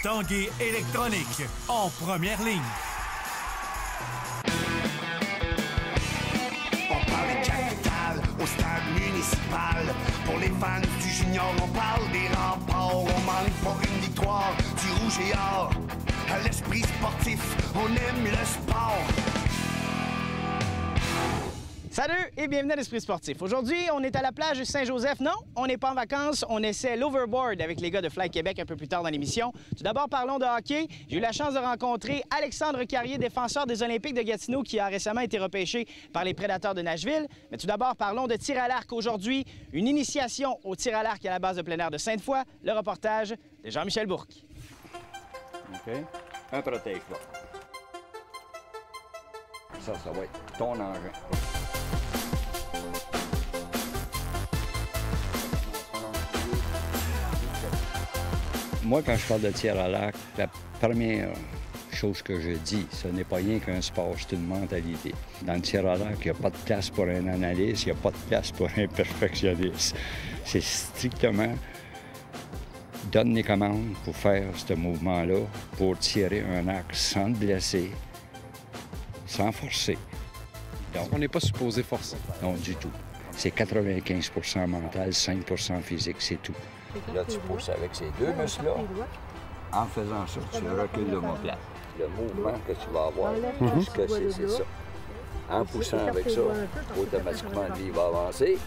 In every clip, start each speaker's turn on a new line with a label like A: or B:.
A: Tanguay électronique, en première ligne.
B: On parle de capitale au stade municipal. Pour les fans du junior, on parle des remparts. On manque pas une victoire du rouge et or. À l'esprit sportif, on aime le sport.
C: Salut et bienvenue à l'Esprit sportif. Aujourd'hui, on est à la plage Saint-Joseph. Non, on n'est pas en vacances, on essaie l'overboard avec les gars de Fly Québec un peu plus tard dans l'émission. Tout d'abord, parlons de hockey. J'ai eu la chance de rencontrer Alexandre Carrier, défenseur des Olympiques de Gatineau, qui a récemment été repêché par les Prédateurs de Nashville. Mais tout d'abord, parlons de tir à l'arc aujourd'hui. Une initiation au tir à l'arc à la base de plein air de Sainte-Foy. Le reportage de Jean-Michel Bourque.
D: OK. Un protège-là. Ça va être ton engin. Moi, quand je parle de tir à l'arc, la première chose que je dis, ce n'est pas rien qu'un sport, c'est une mentalité. Dans le tir à l'arc, il n'y a pas de place pour un analyste, il n'y a pas de place pour un perfectionniste. C'est strictement donne les commandes pour faire ce mouvement-là, pour tirer un arc sans te blesser, sans forcer. Donc,
E: on n'est pas supposé forcer.
D: Non, du tout. C'est 95 % mental, 5 % physique, c'est tout. Là, tu pousses avec ces deux muscles-là. En faisant ça, tu recules l'omoplate. Le mouvement que tu vas avoir, c'est ça. En poussant avec ça, automatiquement, lui, il va avancer.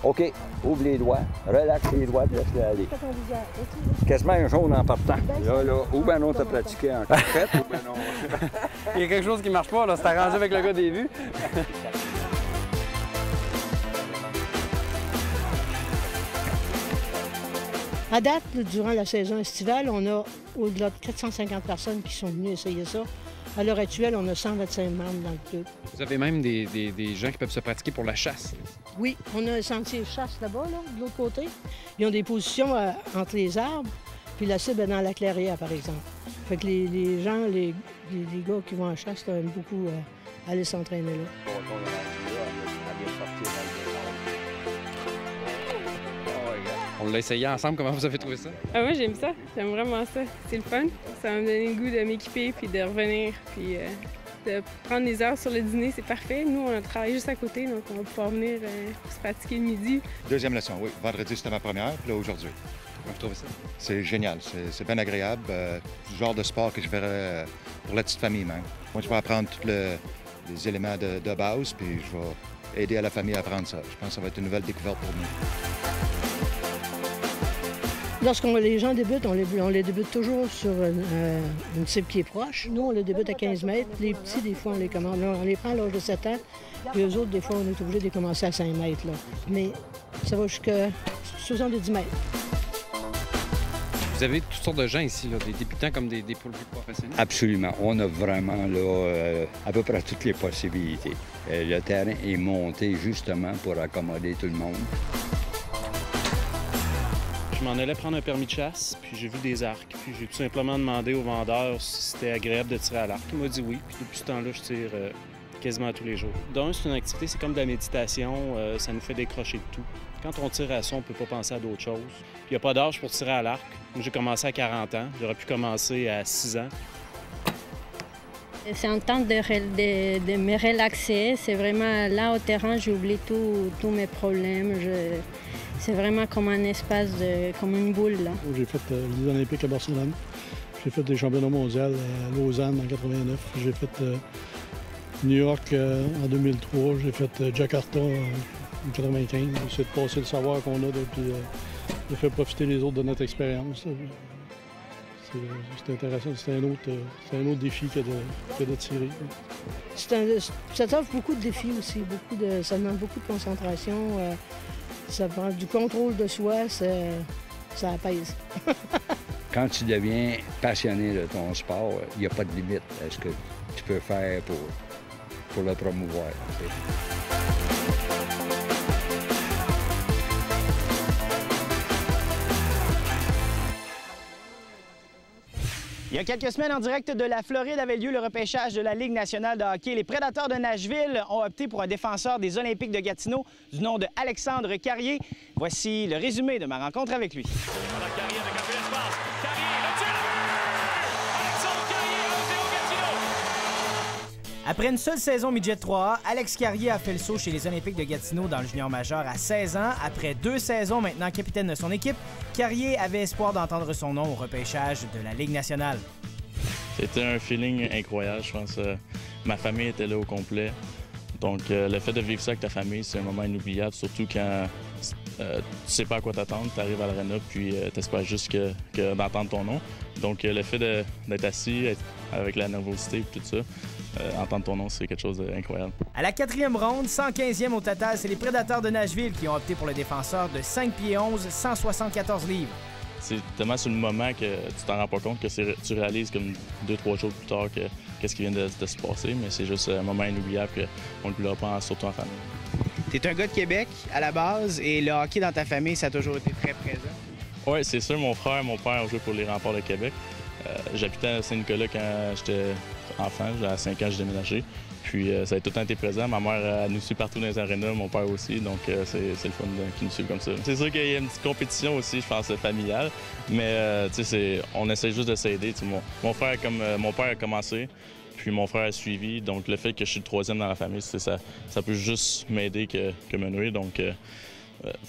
D: OK, ouvre les doigts, relaxe les doigts, puis laisse-le aller. Quasiment un jaune en partant. Là, ou ben non, t'as pratiqué en compète, ou ben non.
E: Il y a quelque chose qui marche pas, là, c'est arrangé avec le gars des vues.
F: À date, durant la saison estivale, on a au-delà de 450 personnes qui sont venues essayer ça. À l'heure actuelle, on a 125 membres dans le club.
E: Vous avez même des gens qui peuvent se pratiquer pour la chasse.
F: Oui, on a un sentier chasse là-bas, là, de l'autre côté. Ils ont des positions entre les arbres, puis la cible est dans la clairière, par exemple. Fait que les gens, les gars qui vont en chasse, aiment beaucoup aller s'entraîner là.
E: On l'a essayé ensemble. Comment vous avez trouvé ça?
G: Ah, moi, j'aime ça. J'aime vraiment ça. C'est le fun. Ça va me donner le goût de m'équiper puis de revenir. Puis de prendre des heures sur le dîner, c'est parfait. Nous, on travaille juste à côté, donc on va pouvoir venir se pratiquer le midi.
H: Deuxième leçon, oui. Vendredi, c'était ma première, puis là, aujourd'hui.
E: Comment vous trouvez ça? C'est
H: génial. C'est bien agréable. Du genre de sport que je verrais pour la petite famille, même. Moi, je vais apprendre tous les éléments de base, puis je vais aider à la famille à apprendre ça. Je pense que ça va être une nouvelle découverte pour nous.
F: Lorsque les gens débutent, on les débute toujours sur une cible qui est proche. Nous, on les débute à 15 mètres. Les petits, des fois, on les commande. On les prend à l'âge de 7 ans. Puis eux autres, des fois, on est obligé de les commencer à 5 mètres. Là. Mais ça va jusqu'à 70 mètres.
E: Vous avez toutes sortes de gens ici, là, des débutants comme des professionnels?
D: Absolument. On a vraiment là, à peu près toutes les possibilités. Le terrain est monté justement pour accommoder tout le monde.
I: Je m'en allais prendre un permis de chasse, puis j'ai vu des arcs. Puis j'ai tout simplement demandé au vendeur si c'était agréable de tirer à l'arc. Il m'a dit oui, puis depuis ce temps-là, je tire quasiment tous les jours. D'un, c'est une activité, c'est comme de la méditation, ça nous fait décrocher de tout. Quand on tire à ça, on ne peut pas penser à d'autres choses. Il n'y a pas d'âge pour tirer à l'arc. Moi, j'ai commencé à 40 ans, j'aurais pu commencer à 6 ans.
J: C'est un temps de me relaxer. C'est vraiment là au terrain, j'oublie tous mes problèmes. C'est vraiment comme un espace, comme une boule.
K: J'ai fait les Olympiques à Barcelone. J'ai fait des championnats mondiaux à Lausanne en 89. J'ai fait New York en 2003. J'ai fait Jakarta en 95. C'est de passer le savoir qu'on a, puis de faire profiter les autres de notre expérience. C'est intéressant. C'est un autre défi que de tirer.
F: Ça t'offre beaucoup de défis aussi. Ça demande beaucoup de concentration. Ça prend du contrôle de soi. Ça apaise.
D: Quand tu deviens passionné de ton sport, il n'y a pas de limite à ce que tu peux faire pour le promouvoir.
C: Il y a quelques semaines, en direct de la Floride, avait lieu le repêchage de la Ligue nationale de hockey. Les Prédateurs de Nashville ont opté pour un défenseur des Olympiques de Gatineau du nom de Alexandre Carrier. Voici le résumé de ma rencontre avec lui.
A: Carrier avec un peu d'espace. Carrier, le tir!
C: Après une seule saison midget 3A, Alex Carrier a fait le saut chez les Olympiques de Gatineau dans le junior majeur à 16 ans. Après 2 saisons maintenant capitaine de son équipe, Carrier avait espoir d'entendre son nom au repêchage de la Ligue nationale.
L: C'était un feeling incroyable, je pense. Ma famille était là au complet. Donc, le fait de vivre ça avec ta famille, c'est un moment inoubliable, surtout quand tu sais pas à quoi t'attendre. Tu arrives à l'aréna, puis tu espères juste que d'entendre ton nom. Donc, le fait d'être assis avec la nervosité et tout ça, entendre ton nom, c'est quelque chose d'incroyable.
C: À la 4e ronde, 115e au total, c'est les Prédateurs de Nashville qui ont opté pour le défenseur de 5 pieds 11, 174 livres.
L: C'est tellement sur le moment que tu t'en rends pas compte que tu réalises comme 2-3 jours plus tard qu'est-ce qui vient de se passer, mais c'est juste un moment inoubliable qu'on ne l'oublie pas, surtout en famille.
C: T'es un gars de Québec à la base et le hockey dans ta famille, ça a toujours été très présent?
L: Oui, c'est sûr. Mon frère et mon père ont joué pour les Remparts de Québec. J'habitais à Saint-Nicolas quand j'étais enfant. À 5 ans, j'ai déménagé. Puis ça a tout le temps été présent. Ma mère nous suit partout dans les arénas, mon père aussi. Donc c'est le fun qu'ils nous suivent comme ça. C'est sûr qu'il y a une petite compétition aussi, je pense, familiale. Mais on essaie juste de s'aider. Mon père a commencé, puis mon frère a suivi. Donc le fait que je suis le 3e dans la famille, ça peut juste m'aider que me nuire. Donc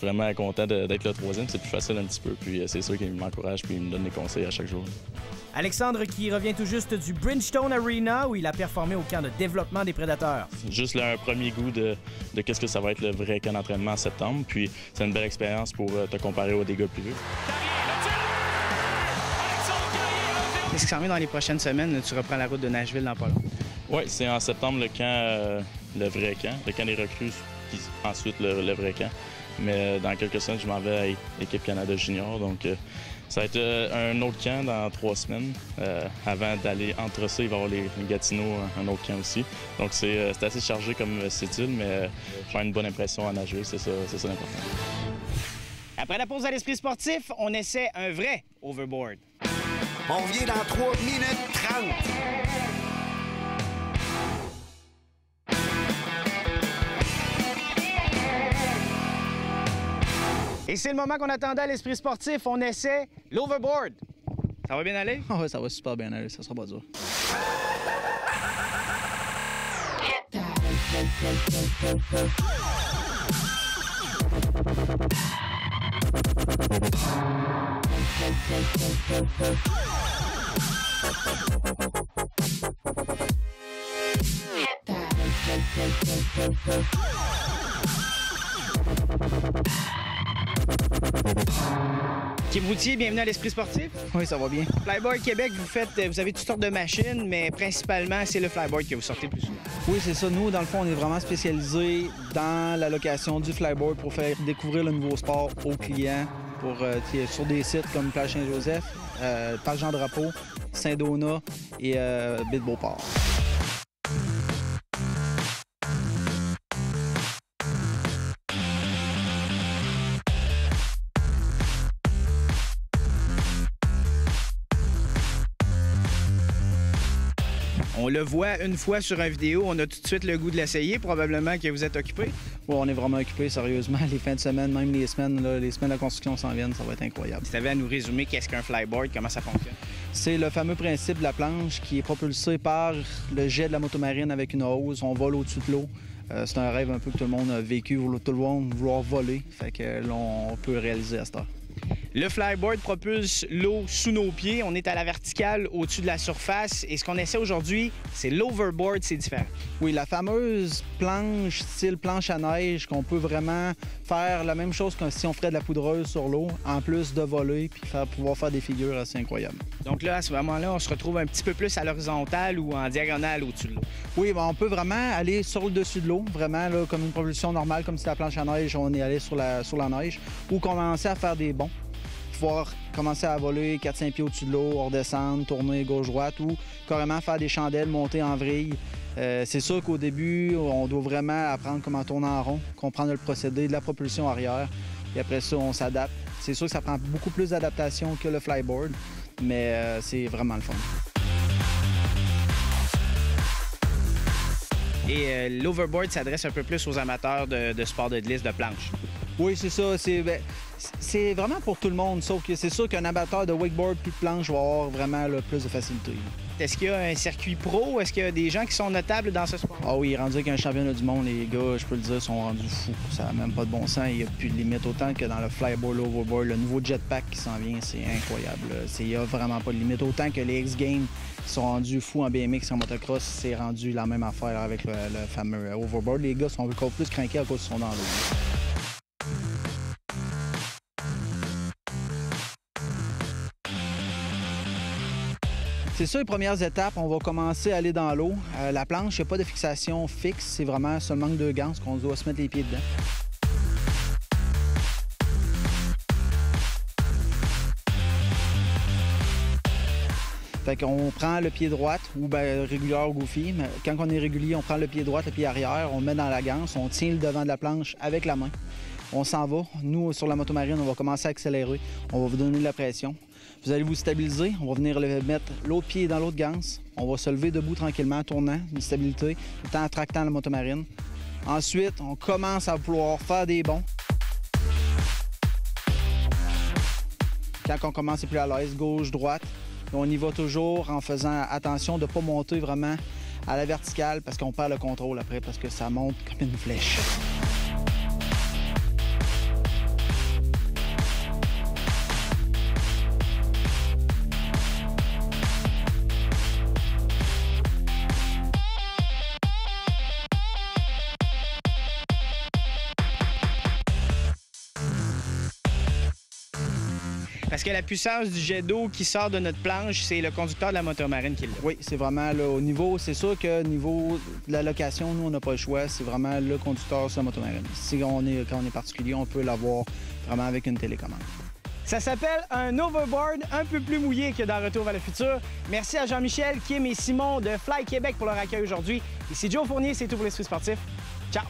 L: vraiment content d'être le 3e, c'est plus facile un petit peu. Puis c'est sûr qu'il m'encourage puis il me donne des conseils à chaque jour.
C: Alexandre qui revient tout juste du Bridgestone Arena où il a performé au camp de développement des Prédateurs.
L: Juste là, un premier goût de qu'est-ce que ça va être le vrai camp d'entraînement en septembre. Puis c'est une belle expérience pour te comparer aux dégâts plus vieux.
C: Qu'est-ce qui s'en vient dans les prochaines semaines? Tu reprends la route de Nashville dans pas long.
L: Oui, c'est en septembre le camp, le vrai camp, le camp des recrues, puis ensuite le vrai camp. Mais dans quelques semaines, je m'en vais à l'équipe Canada Junior. Donc, ça va être un autre camp dans 3 semaines. Avant d'aller entre ça, il va y avoir les Gatineau, un autre camp aussi. Donc, c'est assez chargé comme cédule, mais faire une bonne impression à nager, c'est ça l'important.
C: Après la pause à l'Esprit sportif, on essaie un vrai overboard.
B: On revient dans 3 minutes 30.
C: Et c'est le moment qu'on attendait à l'Esprit sportif. On essaie l'overboard. Ça va bien aller?
M: Ah oui, ça va super bien aller. Ça sera pas dur.
C: Kim Routier, bienvenue à l'Esprit sportif.
M: Oui, ça va bien.
C: Flyboard Québec, vous avez toutes sortes de machines, mais principalement, c'est le flyboard que vous sortez le plus souvent.
M: Oui, c'est ça. Nous, dans le fond, on est vraiment spécialisé dans la location du flyboard pour faire découvrir le nouveau sport aux clients sur des sites comme Plage Saint-Joseph, Parc Jean-Drapeau, Saint-Donat et Baie-de-Beauport.
C: On le voit une fois sur une vidéo, on a tout de suite le goût de l'essayer, probablement que vous êtes occupé.
M: Oui, on est vraiment occupé, sérieusement. Les fins de semaine, même les semaines de construction s'en viennent, ça va être incroyable.
C: Si tu avais à nous résumer qu'est-ce qu'un flyboard, comment ça fonctionne?
M: C'est le fameux principe de la planche qui est propulsé par le jet de la motomarine avec une hausse. On vole au-dessus de l'eau. C'est un rêve un peu que tout le monde a vécu, tout le monde vouloir voler. Fait que là, on peut réaliser à cette heure.
C: Le flyboard propulse l'eau sous nos pieds. On est à la verticale au-dessus de la surface. Et ce qu'on essaie aujourd'hui, c'est l'overboard, c'est différent.
M: Oui, la fameuse planche, style planche à neige, qu'on peut vraiment faire la même chose que si on ferait de la poudreuse sur l'eau, en plus de voler puis pouvoir faire des figures assez incroyables.
C: Donc là, à ce moment-là, on se retrouve un petit peu plus à l'horizontale ou en diagonale au-dessus de l'eau.
M: Oui, ben, on peut vraiment aller sur le dessus de l'eau, vraiment là, comme une propulsion normale, comme si la planche à neige, on est allé sur la neige, ou commencer à faire des bonds. Pouvoir commencer à voler 4-5 pieds au-dessus de l'eau, redescendre, tourner gauche-droite ou carrément faire des chandelles, monter en vrille. C'est sûr qu'au début, on doit vraiment apprendre comment tourner en rond, comprendre le procédé de la propulsion arrière. Et après ça, on s'adapte. C'est sûr que ça prend beaucoup plus d'adaptation que le flyboard, mais c'est vraiment le fun.
C: Et l'overboard s'adresse un peu plus aux amateurs de sport de glisse, de planche.
M: Oui, c'est ça. C'est vraiment pour tout le monde, sauf que c'est sûr qu'un amateur de wakeboard puis de planche va avoir vraiment là, plus de facilité.
C: Est-ce qu'il y a un circuit pro? Est-ce qu'il y a des gens qui sont notables dans ce sport?
M: Ah oui, rendu qu'un championnat du monde, les gars, je peux le dire, sont rendus fous. Ça n'a même pas de bon sens. Il n'y a plus de limite. Autant que dans le flyboard, l'overboard, le nouveau jetpack qui s'en vient, c'est incroyable. Il n'y a vraiment pas de limite. Autant que les X-Games qui sont rendus fous en BMX, en motocross, c'est rendu la même affaire avec le fameux overboard. Les gars sont encore plus craqués à cause qu'ils sont dans l'eau. C'est ça, les premières étapes, on va commencer à aller dans l'eau. La planche, il n'y a pas de fixation fixe, c'est vraiment seulement que 2 gants, qu'on doit se mettre les pieds dedans. Fait qu'on prend le pied droit ou bien régulier ou goofy. Mais quand on est régulier, on prend le pied droit, le pied arrière, on le met dans la ganse, on tient le devant de la planche avec la main. On s'en va. Nous, sur la motomarine, on va commencer à accélérer. On va vous donner de la pression. Vous allez vous stabiliser. On va venir mettre l'autre pied dans l'autre ganse. On va se lever debout tranquillement, tournant, une stabilité, tout en tractant la motomarine. Ensuite, on commence à vouloir faire des bonds. Quand on commence, c'est plus à l'aise, gauche, droite. On y va toujours en faisant attention de ne pas monter vraiment à la verticale parce qu'on perd le contrôle après, parce que ça monte comme une flèche.
C: Parce que la puissance du jet d'eau qui sort de notre planche, c'est le conducteur de la motomarine qui l'a.
M: Oui, c'est vraiment là, au niveau, c'est sûr que au niveau de la location, nous, on n'a pas le choix. C'est vraiment le conducteur sur la motomarine. Quand on est particulier, on peut l'avoir vraiment avec une télécommande.
C: Ça s'appelle un overboard un peu plus mouillé que dans Retour vers le futur. Merci à Jean-Michel, Kim et Simon de Fly Québec pour leur accueil aujourd'hui. Ici Joe Fournier, c'est tout pour l'Esprit sportif. Ciao!